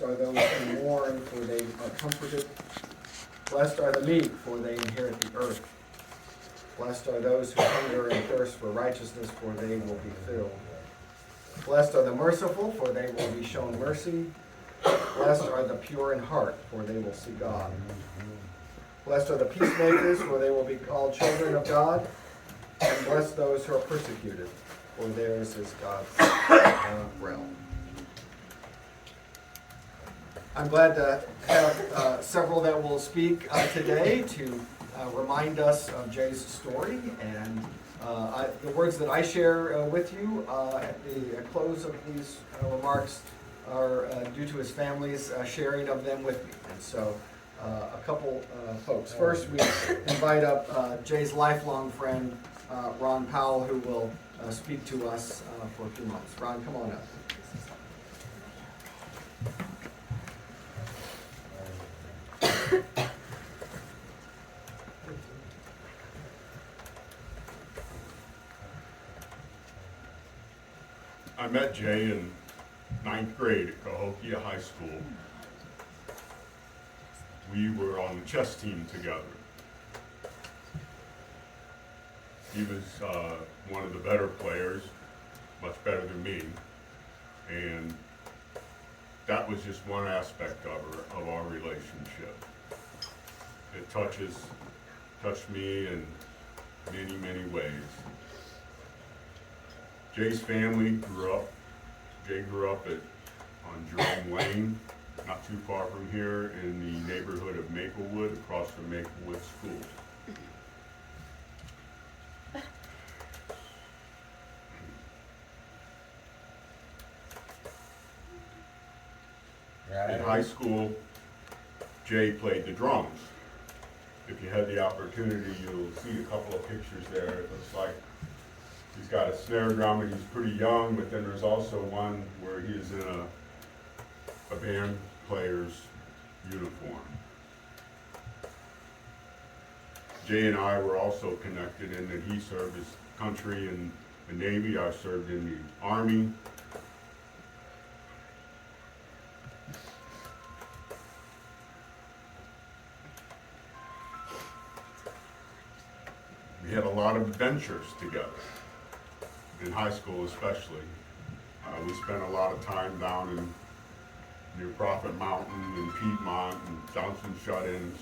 are those who mourn, for they are comforted. Blessed are the meek, for they inherit the earth. Blessed are those who hunger and thirst for righteousness, for they will be filled. Blessed are the merciful, for they will be shown mercy. Blessed are the pure in heart, for they will see God. Blessed are the peacemakers, for they will be called children of God. And bless those who are persecuted, for theirs is God's realm. I'm glad to have several that will speak today to remind us of Jay's story. And the words that I share with you at the close of these remarks are due to his family's sharing of them with me. And so a couple folks. First, we invite up Jay's lifelong friend, Ron Powell, who will speak to us for a few moments. Ron, come on up. I met Jay in 9th grade at Cahokia High School. We were on the chess team together. He was one of the better players, much better than me, and that was just one aspect of our relationship. It touched me in many, many ways. Jay's family grew up on Jerome Lane, not too far from here, in the neighborhood of Maplewood, across from Maplewood School. In high school, Jay played the drums. If you had the opportunity, you'll see a couple of pictures there. It looks like he's got a snare drum and he's pretty young, but then there's also one where he is in a band player's uniform. Jay and I were also connected in that he served his country in the Navy. I served in the Army. We had a lot of adventures together, in high school especially. We spent a lot of time down in near Prophet Mountain and Piedmont and down some shut-ins.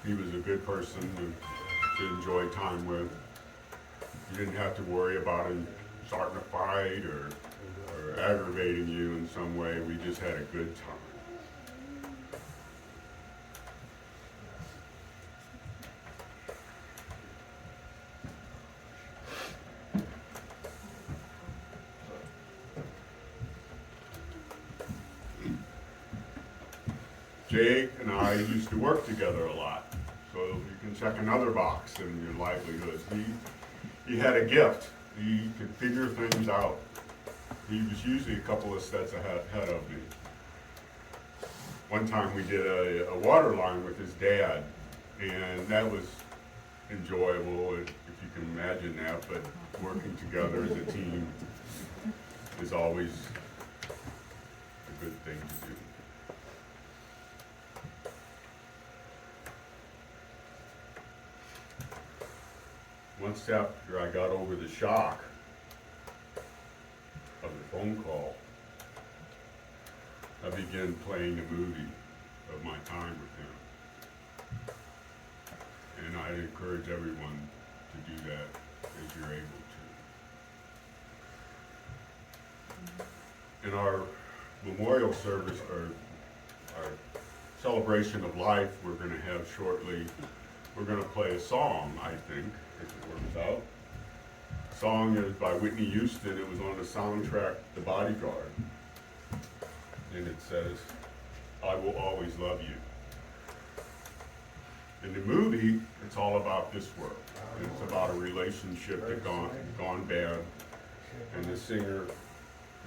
He was a good person to enjoy time with. You didn't have to worry about him starting a fight or aggravating you in some way. We just had a good time. Jay and I used to work together a lot, so you can check another box in your livelihoods. He had a gift. He could figure things out. He was usually a couple of steps ahead of me. One time we did a water line with his dad, and that was enjoyable, if you can imagine that, but working together as a team is always a good thing to do. Once after I got over the shock of the phone call, I began playing a movie of my time with him. And I'd encourage everyone to do that as you're able to. In our memorial service, or our celebration of life we're going to have shortly, we're going to play a song, I think, if it works out. The song is by Whitney Houston. It was on the soundtrack, The Bodyguard. And it says, "I will always love you." In the movie, it's all about this world. It's about a relationship that gone bad, and the singer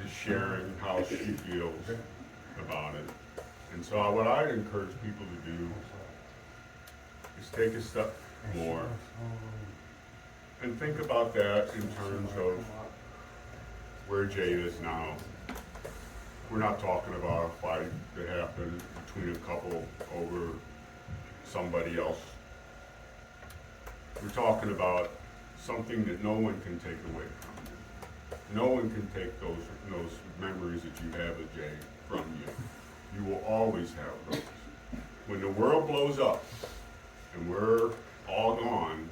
is sharing how she feels about it. And so what I'd encourage people to do is take a step more and think about that in terms of where Jay is now. We're not talking about a fight that happened between a couple over somebody else. We're talking about something that no one can take away from you. No one can take those memories that you have of Jay from you. You will always have those. When the world blows up and we're all gone,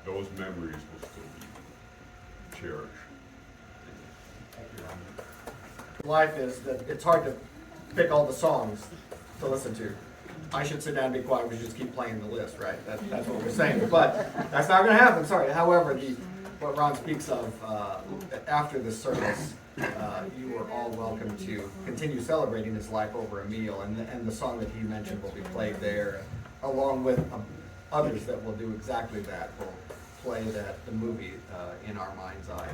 those memories will still be cherished. Life is that it's hard to pick all the songs to listen to. I should sit down and be quiet. We should just keep playing the list, right? That's what we're saying. But that's not going to happen. Sorry. However, what Ron speaks of after the service, you are all welcome to continue celebrating his life over a meal, and the song that he mentioned will be played there, along with others that will do exactly that. Will play the movie in our mind's eye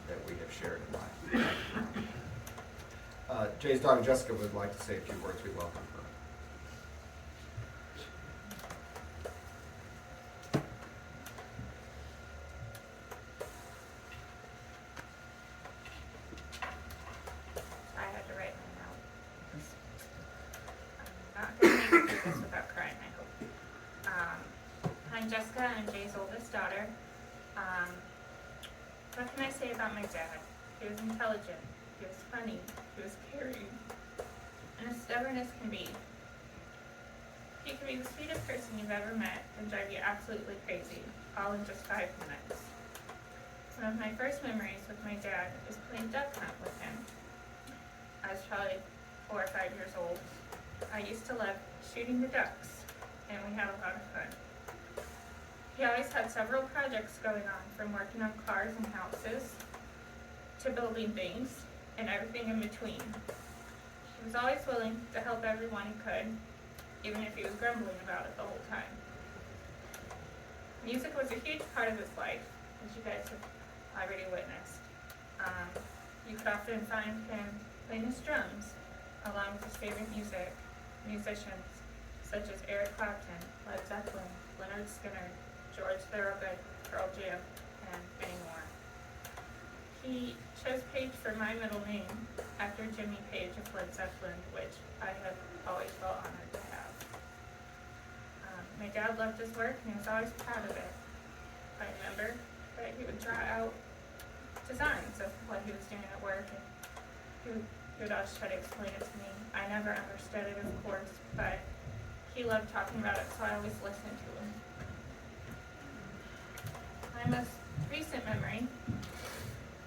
that we have shared in life. Jay's daughter Jessica would like to say a few words. We welcome her. I had to write my note. I'm not going to make it through this without crying, I hope. I'm Jessica, I'm Jay's oldest daughter. What can I say about my dad? He was intelligent, he was funny, he was caring, and as stubborn as can be. He could be the sweetest person you've ever met and drive you absolutely crazy, all in just 5 minutes. One of my first memories with my dad is playing duck hunt with him. I was probably 4 or 5 years old. I used to love shooting the ducks, and we had a lot of fun. He always had several projects going on, from working on cars and houses to building things and everything in between. He was always willing to help everyone he could, even if he was grumbling about it the whole time. Music was a huge part of his life, as you guys have already witnessed. You could often find him playing his drums, along with his favorite musicians, such as Eric Clapton, Led Zeppelin, Leonard Skinner, George Thorogood, Pearl Jam, and many more. He chose Page for my middle name after Jimmy Page of Led Zeppelin, which I have always felt honored to have. My dad loved his work and he was always proud of it. I remember that he would draw out designs of what he was doing at work, and he would always try to explain it to me. I never understood it, of course, but he loved talking about it, so I always listened to him. My most recent memory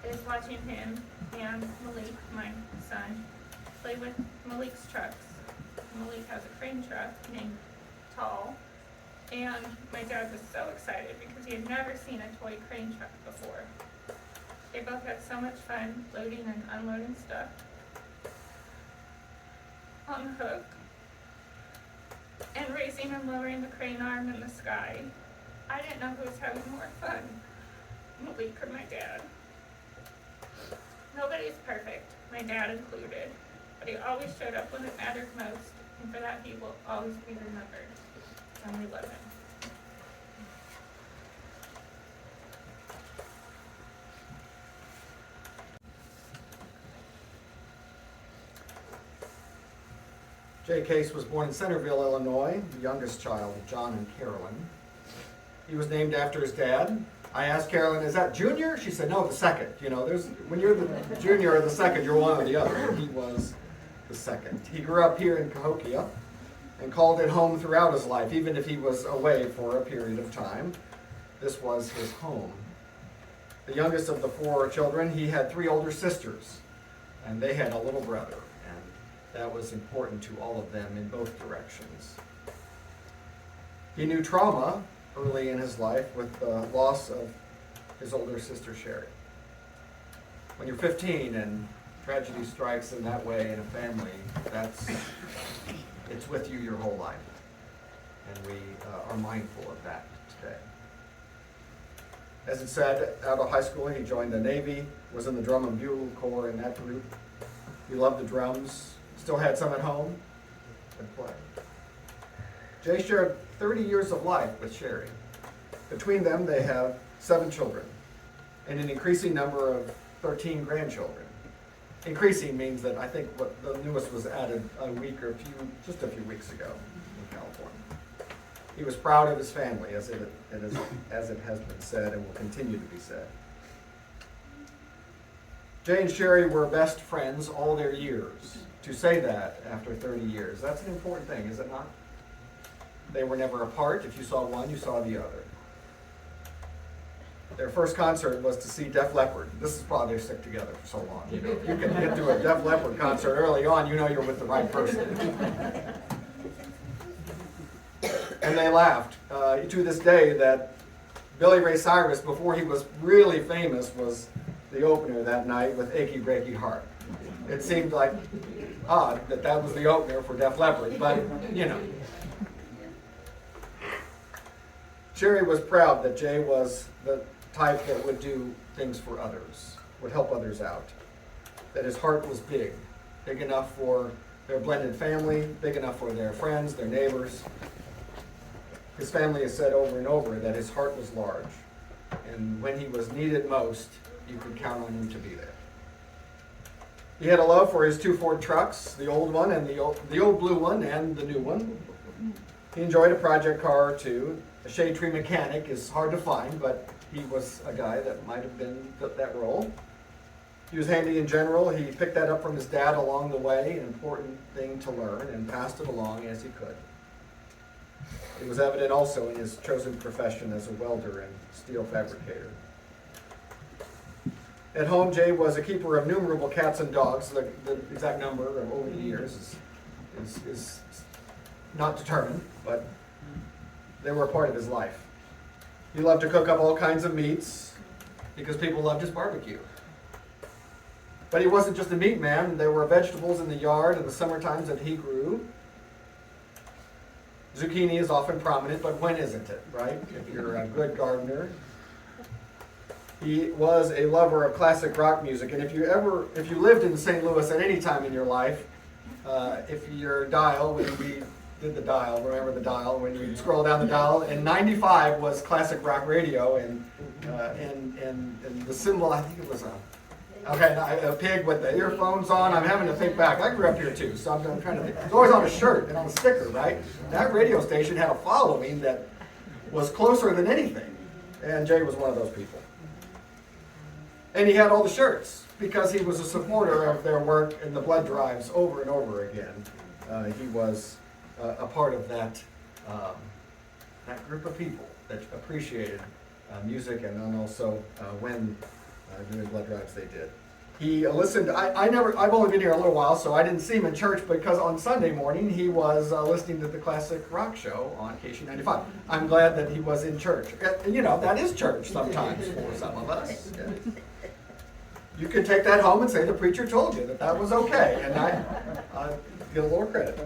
is watching him and Malik, my son, play with Malik's trucks. Malik has a crane truck named Tall, and my dad was so excited because he had never seen a toy crane truck before. They both had so much fun loading and unloading stuff on the hook and raising and lowering the crane arm in the sky. I didn't know who was having more fun, Malik or my dad. Nobody's perfect, my dad included, but he always showed up when it mattered most, and for that he will always be remembered, and we love him. Jay Case was born in Centerville, Illinois, the youngest child of John and Carolyn. He was named after his dad. I asked Carolyn, is that junior? She said, no, the second. You know, when you're the junior or the second, you're one or the other. And he was the second. He grew up here in Cahokia and called it home throughout his life, even if he was away for a period of time. This was his home. The youngest of the 4 children, he had 3 older sisters, and they had a little brother. That was important to all of them in both directions. He knew trauma early in his life with the loss of his older sister, Sherry. When you're 15 and tragedy strikes in that way in a family, it's with you your whole life. And we are mindful of that today. As it said, out of high school, he joined the Navy, was in the Drum and Bugle Corps in that group. He loved the drums. Still had some at home, and play. Jay shared 30 years of life with Sherry. Between them, they have 7 children, and an increasing number of 13 grandchildren. increasing means that I think what the newest was added just a few weeks ago in California. He was proud of his family, as it has been said and will continue to be said. Jay and Sherry were best friends all their years. To say that after 30 years, that's an important thing, is it not? They were never apart. If you saw one, you saw the other. Their first concert was to see Def Leppard. This is probably they stick together for so long. You know, if you can get to a Def Leppard concert early on, you know you're with the right person. And they laughed to this day that Billy Ray Cyrus, before he was really famous, was the opener that night with Achy Breaky Heart. It seemed like odd that was the opener for Def Leppard, but you know. Sherry was proud that Jay was the type that would do things for others, would help others out. That his heart was big enough for their blended family, big enough for their friends, their neighbors. His family has said over and over that his heart was large, and when he was needed most, you could count on him to be there. He had a love for his two Ford trucks, the old one and the old blue one and the new one. He enjoyed a project car or two. A shade tree mechanic is hard to find, but he was a guy that might have been that role. He was handy in general. He picked that up from his dad along the way, an important thing to learn, and passed it along as he could. It was evident also in his chosen profession as a welder and steel fabricator. At home, Jay was a keeper of innumerable cats and dogs. The exact number over the years is not determined, but they were a part of his life. He loved to cook up all kinds of meats because people loved his barbecue. But he wasn't just a meat man. There were vegetables in the yard in the summer times that he grew. Zucchini is often prominent, but when isn't it, right? If you're a good gardener. He was a lover of classic rock music, and if you lived in St. Louis at any time in your life, if your dial, when we did the dial, remember the dial, when you scroll down the dial, and 95 was classic rock radio, and the symbol, I think it was a pig with the earphones on. I'm having to think back. I grew up here too, so I'm trying to think. It's always on a shirt and on a sticker, right? That radio station had a following that was closer than anything, and Jay was one of those people. And he had all the shirts because he was a supporter of their work in the blood drives over and over again. He was a part of that group of people that appreciated music, and then also when doing blood drives they did. He listened. I've only been here a little while, so I didn't see him in church because on Sunday morning he was listening to the classic rock show on KC95. I'm glad that he was in church. You know, that is church sometimes for some of us. Yeah. You could take that home and say the preacher told you that was okay, and I get a little credit.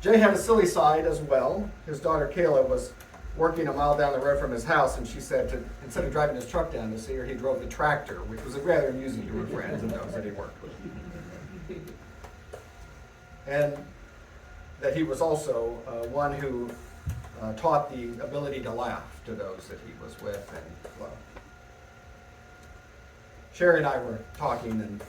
Jay had a silly side as well. His daughter Kayla was working a mile down the road from his house, and she said instead of driving his truck down to see her, he drove the tractor, which was rather amusing to her friends and those that he worked with. And that he was also one who taught the ability to laugh to those that he was with and loved. Sherry and I were talking, and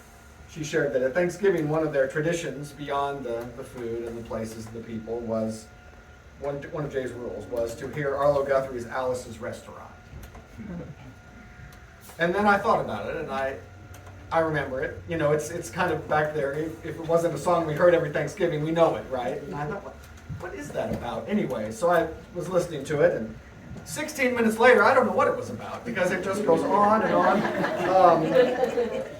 she shared that at Thanksgiving, one of their traditions beyond the food and the places and the people was, one of Jay's rules was to hear Arlo Guthrie's Alice's Restaurant. And then I thought about it, and I remember it. You know, it's kind of back there. If it wasn't a song we heard every Thanksgiving, we know it, right? And I thought, what is that about anyway? So I was listening to it, and 16 minutes later, I don't know what it was about, because it just goes on and on.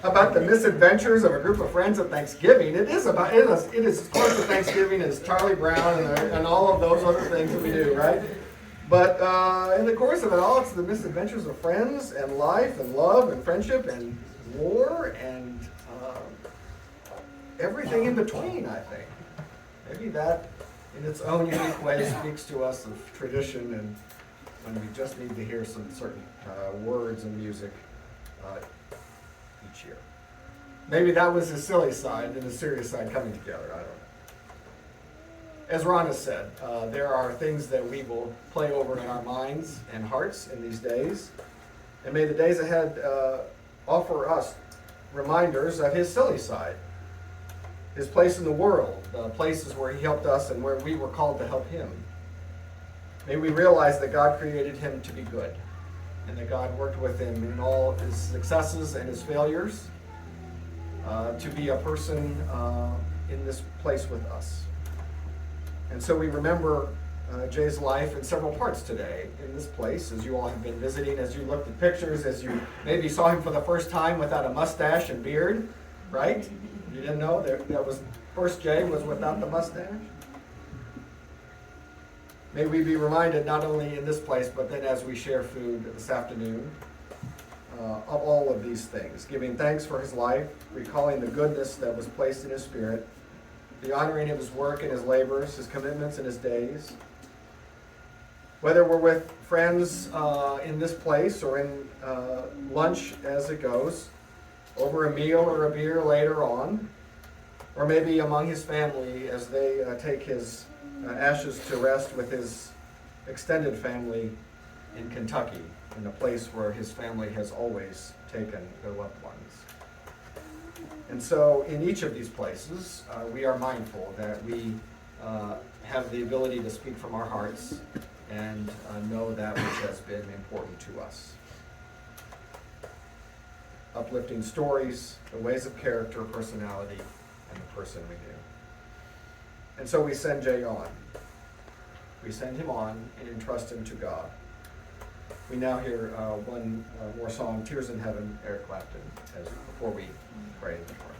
About the misadventures of a group of friends at Thanksgiving. It is as close to Thanksgiving as Charlie Brown and all of those other things that we do, right? But in the course of it all, it's the misadventures of friends and life and love and friendship and war and everything in between, I think. Maybe that, in its own unique way, speaks to us of tradition and when we just need to hear some certain words and music each year. Maybe that was his silly side and his serious side coming together, I don't know. As Ron has said, there are things that we will play over in our minds and hearts in these days. And may the days ahead offer us reminders of his silly side, his place in the world, the places where he helped us and where we were called to help him. May we realize that God created him to be good, and that God worked with him in all his successes and his failures to be a person in this place with us. And so we remember Jay's life in several parts today in this place, as you all have been visiting, as you looked at pictures, as you maybe saw him for the first time without a mustache and beard, right? You didn't know that was first Jay was without the mustache? May we be reminded not only in this place, but then as we share food this afternoon, of all of these things, giving thanks for his life, recalling the goodness that was placed in his spirit, the honoring of his work and his labors, his commitments and his days. Whether we're with friends in this place or in lunch as it goes, over a meal or a beer later on, or maybe among his family as they take his ashes to rest with his extended family in Kentucky, in a place where his family has always taken their loved ones. And so in each of these places, we are mindful that we have the ability to speak from our hearts and know that which has been important to us. Uplifting stories, the ways of character, personality, and the person we knew. And so we send Jay on. We send him on and entrust him to God. We now hear one more song, Tears in Heaven, Eric Clapton, before we pray in the prayer.